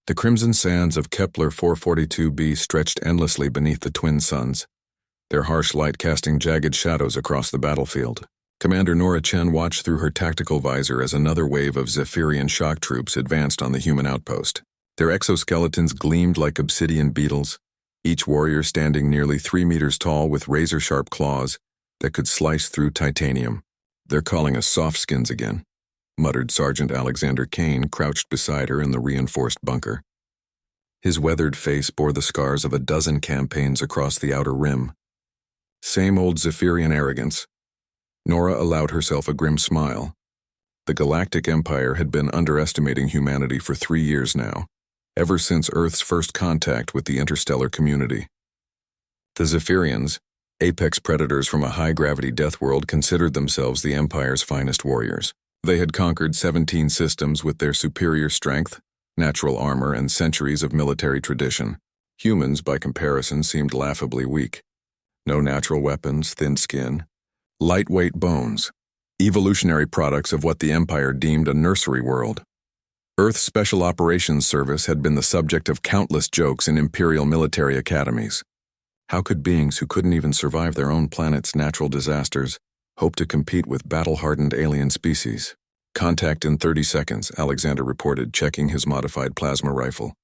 The crimson sands of Kepler 442b stretched endlessly beneath the twin suns, their harsh light casting jagged shadows across the battlefield. Commander Nora Chen watched through her tactical visor as another wave of Zephyrian shock troops advanced on the human outpost. Their exoskeletons gleamed like obsidian beetles, each warrior standing nearly 3 meters tall with razor-sharp claws that could slice through titanium. "They're calling us soft-skins again," muttered Sergeant Alexander Kane, crouched beside her in the reinforced bunker. His weathered face bore the scars of a dozen campaigns across the outer rim. Same old Zephyrian arrogance. Nora allowed herself a grim smile. The Galactic Empire had been underestimating humanity for 3 years now, ever since Earth's first contact with the interstellar community. The Zephyrians, apex predators from a high-gravity death world, considered themselves the Empire's finest warriors. They had conquered 17 systems with their superior strength, natural armor, and centuries of military tradition. Humans, by comparison, seemed laughably weak. No natural weapons, thin skin, lightweight bones, evolutionary products of what the Empire deemed a nursery world. Earth's Special Operations Service had been the subject of countless jokes in Imperial military academies. How could beings who couldn't even survive their own planet's natural disasters hope to compete with battle-hardened alien species? "Contact in 30 seconds, Alexander reported, checking his modified plasma rifle.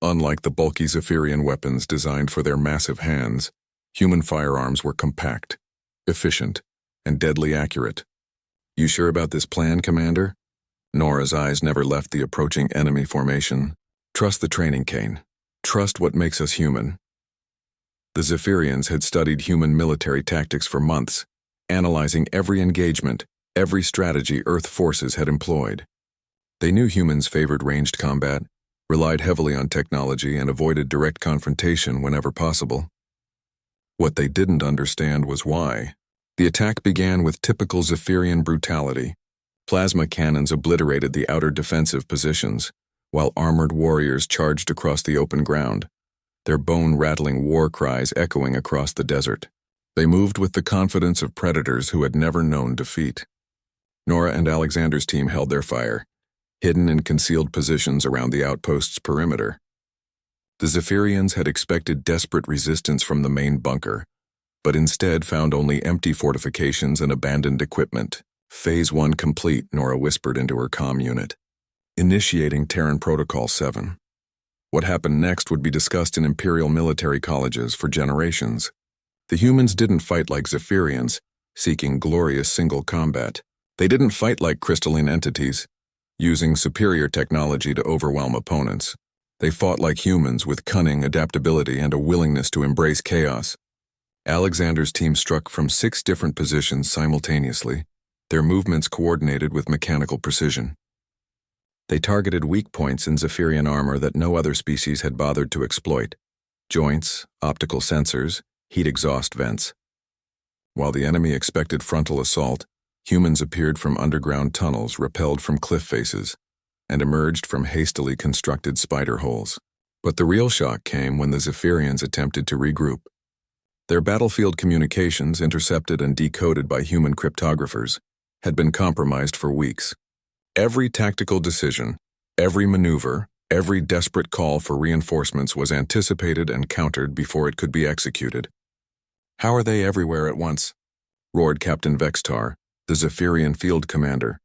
Unlike the bulky Zephyrian weapons designed for their massive hands, human firearms were compact, efficient, and deadly accurate. "You sure about this plan, Commander?" Nora's eyes never left the approaching enemy formation. "Trust the training, Kane. Trust what makes us human." The Zephyrians had studied human military tactics for months, analyzing every engagement, every strategy Earth forces had employed. They knew humans favored ranged combat, relied heavily on technology, and avoided direct confrontation whenever possible. What they didn't understand was why. The attack began with typical Zephyrian brutality. Plasma cannons obliterated the outer defensive positions, while armored warriors charged across the open ground, their bone-rattling war cries echoing across the desert. They moved with the confidence of predators who had never known defeat. Nora and Alexander's team held their fire, hidden in concealed positions around the outpost's perimeter. The Zephyrians had expected desperate resistance from the main bunker, but instead found only empty fortifications and abandoned equipment. "Phase 1 complete," Nora whispered into her comm unit. "Initiating Terran Protocol 7. What happened next would be discussed in Imperial military colleges for generations. The humans didn't fight like Zephyrians, seeking glorious single combat. They didn't fight like crystalline entities, using superior technology to overwhelm opponents. They fought like humans with cunning, adaptability, and a willingness to embrace chaos. Alexander's team struck from 6 different positions simultaneously, their movements coordinated with mechanical precision. They targeted weak points in Zephyrian armor that no other species had bothered to exploit: joints, optical sensors, heat exhaust vents. While the enemy expected frontal assault, humans appeared from underground tunnels, repelled from cliff faces, and emerged from hastily constructed spider holes. But the real shock came when the Zephyrians attempted to regroup. Their battlefield communications, intercepted and decoded by human cryptographers, had been compromised for weeks. Every tactical decision, every maneuver, every desperate call for reinforcements was anticipated and countered before it could be executed. "How are they everywhere at once?" roared Captain Vextar, the Zephyrian field commander,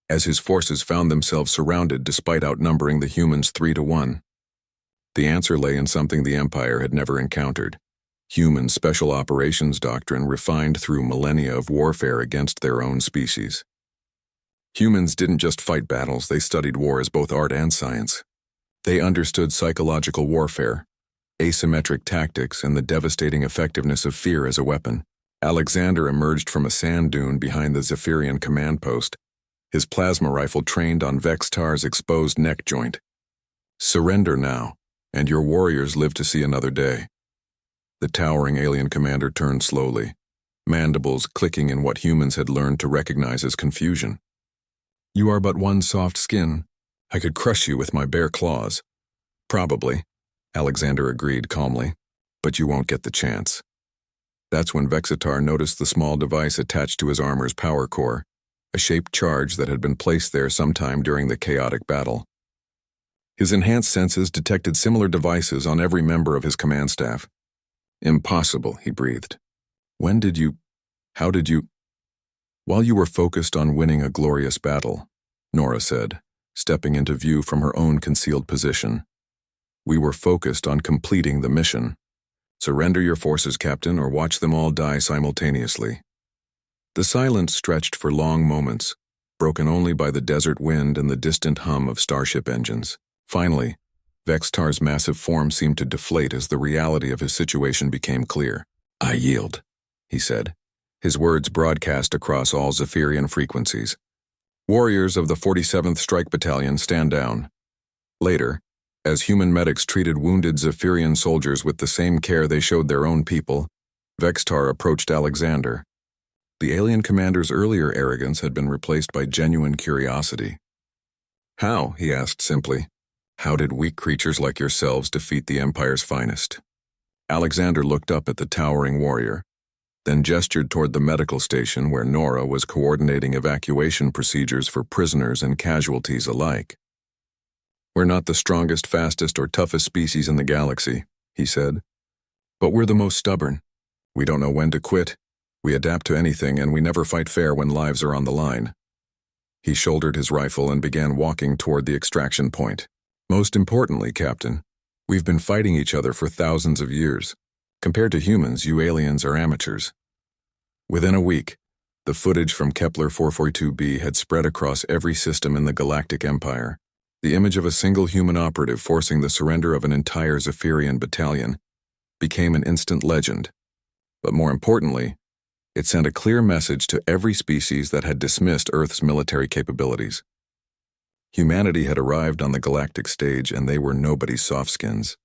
as his forces found themselves surrounded despite outnumbering the humans 3-1. The answer lay in something the Empire had never encountered: human special operations doctrine refined through millennia of warfare against their own species. Humans didn't just fight battles, they studied war as both art and science. They understood psychological warfare, asymmetric tactics, and the devastating effectiveness of fear as a weapon. Alexander emerged from a sand dune behind the Zephyrian command post, his plasma rifle trained on Vextar's exposed neck joint. "Surrender now, and your warriors live to see another day." The towering alien commander turned slowly, mandibles clicking in what humans had learned to recognize as confusion. "You are but one soft skin. I could crush you with my bare claws." "Probably," Alexander agreed calmly, "but you won't get the chance." That's when Vextar noticed the small device attached to his armor's power core, a shaped charge that had been placed there sometime during the chaotic battle. His enhanced senses detected similar devices on every member of his command staff. Impossible, he breathed. How did you? While you were focused on winning a glorious battle, Nora said, stepping into view from her own concealed position. We were focused on completing the mission. Surrender your forces, Captain, or watch them all die simultaneously. The silence stretched for long moments, broken only by the desert wind and the distant hum of starship engines. Finally, Vextar's massive form seemed to deflate as the reality of his situation became clear. I yield, he said, his words broadcast across all Zephyrian frequencies. Warriors of the 47th Strike Battalion, stand down. Later, as human medics treated wounded Zephyrian soldiers with the same care they showed their own people, Vextar approached Alexander. The alien commander's earlier arrogance had been replaced by genuine curiosity. How, he asked simply, how did weak creatures like yourselves defeat the Empire's finest? Alexander looked up at the towering warrior, then gestured toward the medical station where Nora was coordinating evacuation procedures for prisoners and casualties alike. We're not the strongest, fastest, or toughest species in the galaxy, he said, but we're the most stubborn. We don't know when to quit. We adapt to anything, and we never fight fair when lives are on the line. He shouldered his rifle and began walking toward the extraction point. Most importantly, Captain, we've been fighting each other for thousands of years. Compared to humans, you aliens are amateurs. Within a week, the footage from Kepler 442b had spread across every system in the Galactic Empire. The image of a single human operative forcing the surrender of an entire Zephyrian battalion became an instant legend. But more importantly, it sent a clear message to every species that had dismissed Earth's military capabilities. Humanity had arrived on the galactic stage, and they were nobody's softskins.